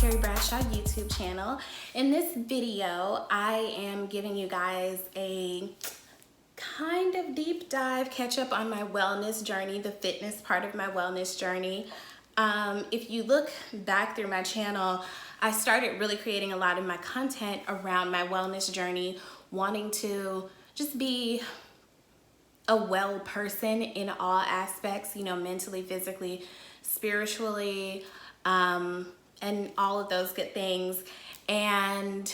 Carrie Bradshaw YouTube channel. In this video, I am giving you guys a kind of deep dive catch up on my wellness journey, the fitness part of my wellness journey. If you look back through my channel, I started really creating a lot of my content around my wellness journey, wanting to just be a well person in all aspects, you know, mentally, physically, spiritually, and all of those good things. And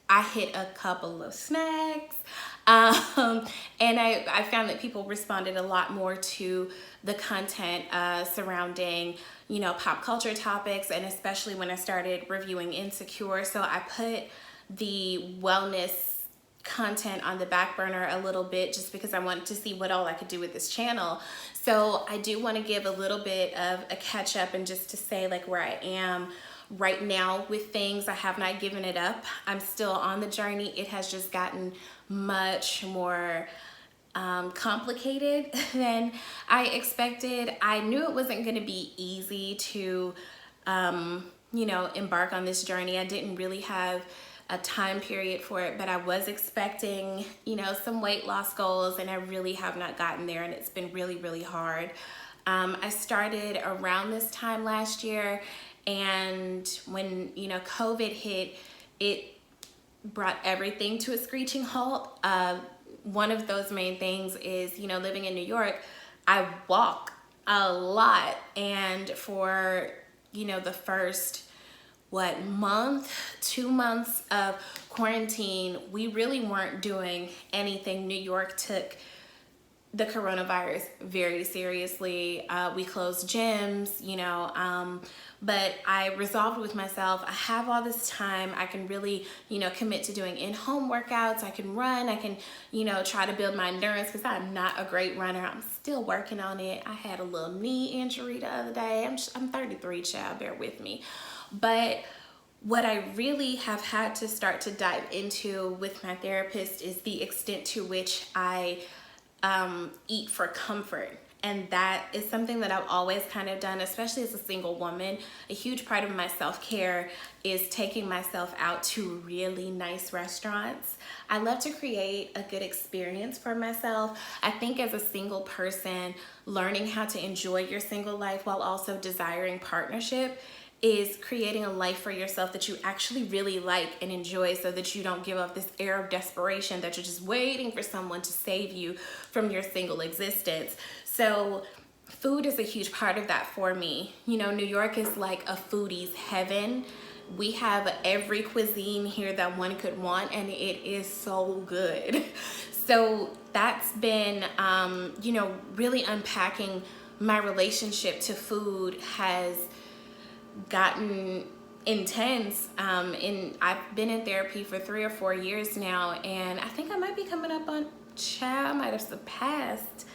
I hit a couple of snags. And I found that people responded a lot more to the content surrounding, you know, pop culture topics, and especially when I started reviewing Insecure. So I put the wellness content on the back burner a little bit just because I wanted to see what all I could do with this channel. So I do want to give a little bit of a catch up and just to say like where I am right now with things. I have not given it up. I'm still on the journey. It has just gotten much more complicated than I expected. I knew it wasn't going to be easy to, you know, embark on this journey. I didn't really have a time period for it, but I was expecting, you know, some weight loss goals, and I really have not gotten there, and it's been really, really hard. I started around this time last year, and when, you know, COVID hit, it brought everything to a screeching halt. One of those main things is, you know, living in New York, I walk a lot, and for, you know, the first month, 2 months of quarantine, we really weren't doing anything. New York took the coronavirus very seriously. We closed gyms, you know, but I resolved with myself, I have all this time, I can really, you know, commit to doing in-home workouts. I can run, I can, you know, try to build my endurance because I'm not a great runner. I'm still working on it. I had a little knee injury the other day. I'm 33, child, bear with me. But what I really have had to start to dive into with my therapist is the extent to which I eat for comfort. And that is something that I've always kind of done, especially as a single woman. A huge part of my self-care is taking myself out to really nice restaurants. I love to create a good experience for myself. I think as a single person, learning how to enjoy your single life while also desiring partnership is creating a life for yourself that you actually really like and enjoy, so that you don't give up this air of desperation that you're just waiting for someone to save you from your single existence. So food is a huge part of that for me. You know, New York is like a foodie's heaven. We have every cuisine here that one could want, and it is so good. So that's been, you know, really unpacking my relationship to food has gotten intense. And I've been in therapy for 3 or 4 years now, and I think I might be coming up on, I might have surpassed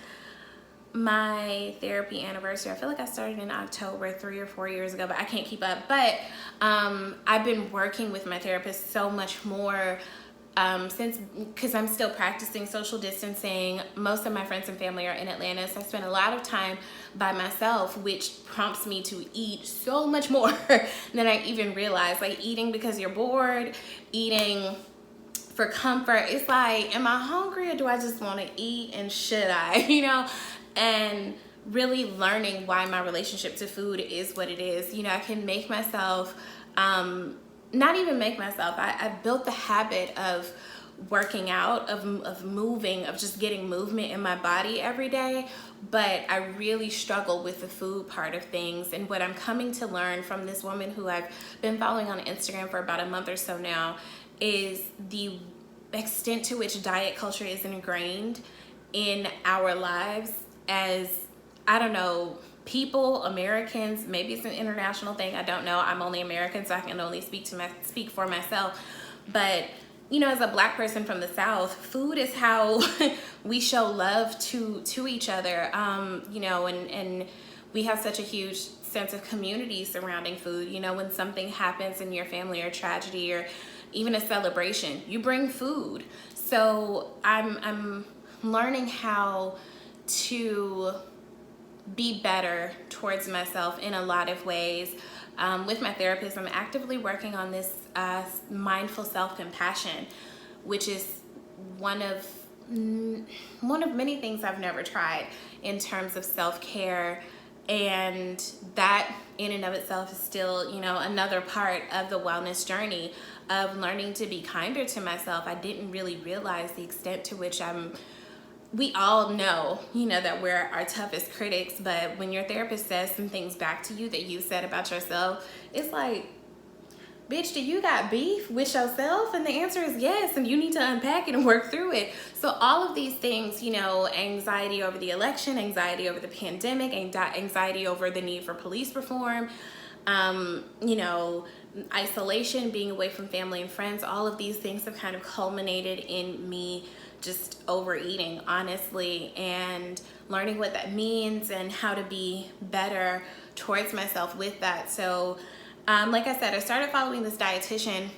my therapy anniversary. I feel like I started in October 3 or 4 years ago, but I can't keep up. But I've been working with my therapist so much more since, because I'm still practicing social distancing. Most of my friends and family are in Atlanta, so I spend a lot of time by myself, which prompts me to eat so much more than I even realized. Like eating because you're bored, eating for comfort. It's like, am I hungry or do I just want to eat, and should I, you know? And really learning why my relationship to food is what it is. You know, I can make myself, not even make myself, I've built the habit of working out, of moving, of just getting movement in my body every day. But I really struggle with the food part of things. And what I'm coming to learn from this woman who I've been following on Instagram for about a month or so now is the extent to which diet culture is ingrained in our lives as, I don't know, people, Americans. Maybe it's an international thing, I don't know. I'm only American, so I can only speak for myself. But you know, as a Black person from the South, food is how we show love to each other. You know, and we have such a huge sense of community surrounding food. You know, when something happens in your family, or tragedy, or even a celebration, you bring food. So I'm learning how to be better towards myself in a lot of ways. With my therapist, I'm actively working on this mindful self-compassion, which is one of many things I've never tried in terms of self-care. And that in and of itself is still, you know, another part of the wellness journey of learning to be kinder to myself. I didn't really realize the extent to which we all know, you know, that we're our toughest critics, but when your therapist says some things back to you that you said about yourself, it's like, bitch, do you got beef with yourself? And the answer is yes, and you need to unpack it and work through it. So all of these things, you know, anxiety over the election, anxiety over the pandemic, anxiety over the need for police reform, you know, isolation, being away from family and friends, all of these things have kind of culminated in me just overeating, honestly, and learning what that means and how to be better towards myself with that. So like I said, I started following this dietitian,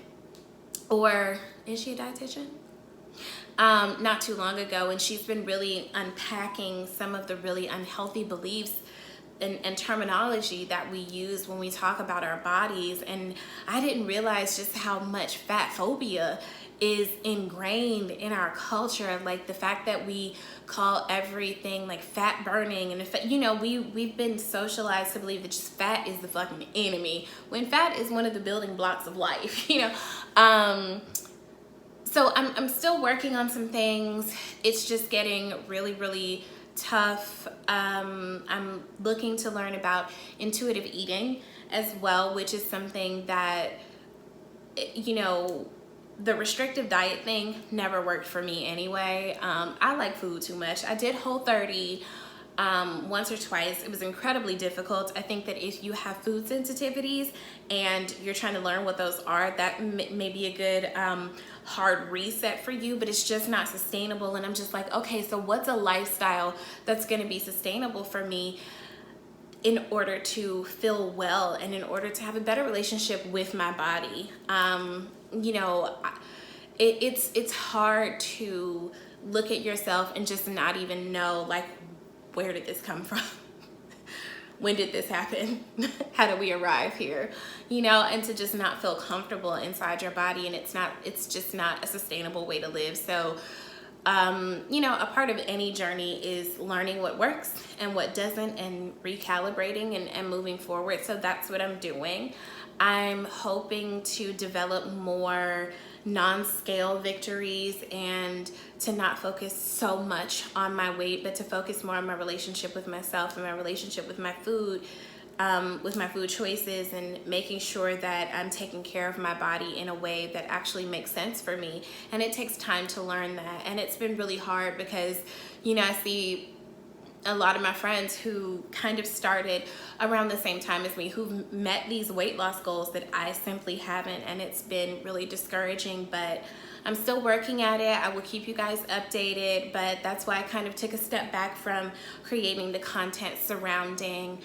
or is she a dietitian? Not too long ago, and she's been really unpacking some of the really unhealthy beliefs and terminology that we use when we talk about our bodies. And I didn't realize just how much fat phobia is ingrained in our culture. Like the fact that we call everything like fat burning, and you know, we've been socialized to believe that just fat is the fucking enemy, when fat is one of the building blocks of life, you know. So I'm still working on some things. It's just getting really, really tough. I'm looking to learn about intuitive eating as well, which is something that, you know, the restrictive diet thing never worked for me anyway. I like food too much. I did Whole30 once or twice. It was incredibly difficult. I think that if you have food sensitivities and you're trying to learn what those are, that may be a good hard reset for you, but it's just not sustainable. And I'm just like, okay, so what's a lifestyle that's going to be sustainable for me in order to feel well and in order to have a better relationship with my body? You know, it's hard to look at yourself and just not even know, like, where did this come from? When did this happen? How did we arrive here? You know, and to just not feel comfortable inside your body, and it's just not a sustainable way to live. So, you know, a part of any journey is learning what works and what doesn't, and recalibrating and moving forward. So that's what I'm doing. I'm hoping to develop more non-scale victories and to not focus so much on my weight, but to focus more on my relationship with myself and my relationship with my food choices, and making sure that I'm taking care of my body in a way that actually makes sense for me. And it takes time to learn that. And it's been really hard because, you know, I see a lot of my friends who kind of started around the same time as me, who've met these weight loss goals that I simply haven't, and it's been really discouraging, but I'm still working at it. I will keep you guys updated, but that's why I kind of took a step back from creating the content surrounding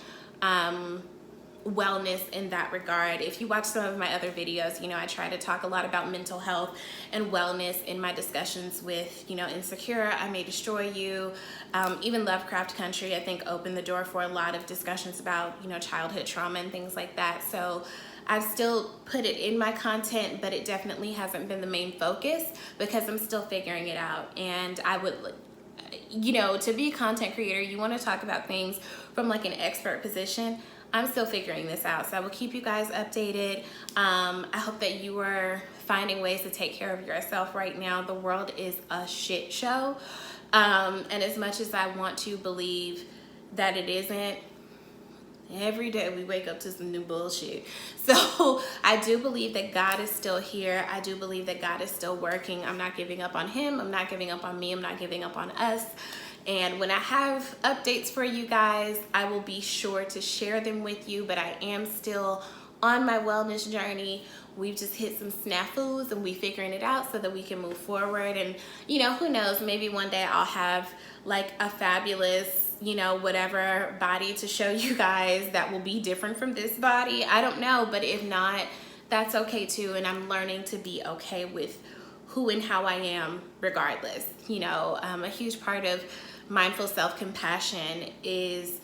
wellness in that regard. If you watch some of my other videos, you know, I try to talk a lot about mental health and wellness in my discussions with, you know, Insecure, I May Destroy You, even Lovecraft Country, I think opened the door for a lot of discussions about, you know, childhood trauma and things like that. So I've still put it in my content, but it definitely hasn't been the main focus because I'm still figuring it out. And I would, you know, to be a content creator, you want to talk about things from like an expert position. I'm still figuring this out, so I will keep you guys updated. I hope that you are finding ways to take care of yourself right now. The world is a shit show, and as much as I want to believe that it isn't, every day we wake up to some new bullshit. So I do believe that God is still here. I do believe that God is still working. I'm not giving up on him. I'm not giving up on me. I'm not giving up on us. And when I have updates for you guys, I will be sure to share them with you, but I am still on my wellness journey. We've just hit some snafus and we figuring it out so that we can move forward. And, you know, who knows, maybe one day I'll have like a fabulous, you know, whatever body to show you guys that will be different from this body. I don't know, but if not, that's okay too. And I'm learning to be okay with who and how I am regardless. You know, a huge part of mindful self-compassion is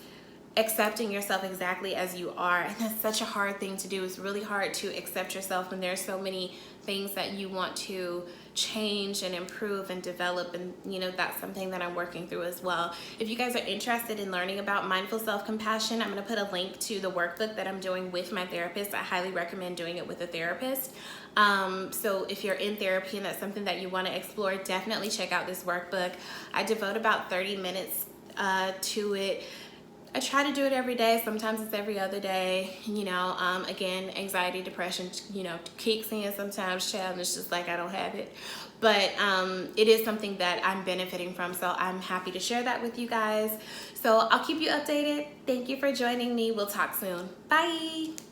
accepting yourself exactly as you are. And that's such a hard thing to do. It's really hard to accept yourself when there's so many things that you want to change and improve and develop, and you know, that's something that I'm working through as well. If you guys are interested in learning about mindful self-compassion, I'm going to put a link to the workbook that I'm doing with my therapist. I highly recommend doing it with a therapist. So if you're in therapy and that's something that you want to explore, definitely check out this workbook. I devote about 30 minutes to it. I try to do it every day. Sometimes it's every other day. You know, again, anxiety, depression, you know, kicks in sometimes. Child, it's just like I don't have it. But it is something that I'm benefiting from. So I'm happy to share that with you guys. So I'll keep you updated. Thank you for joining me. We'll talk soon. Bye.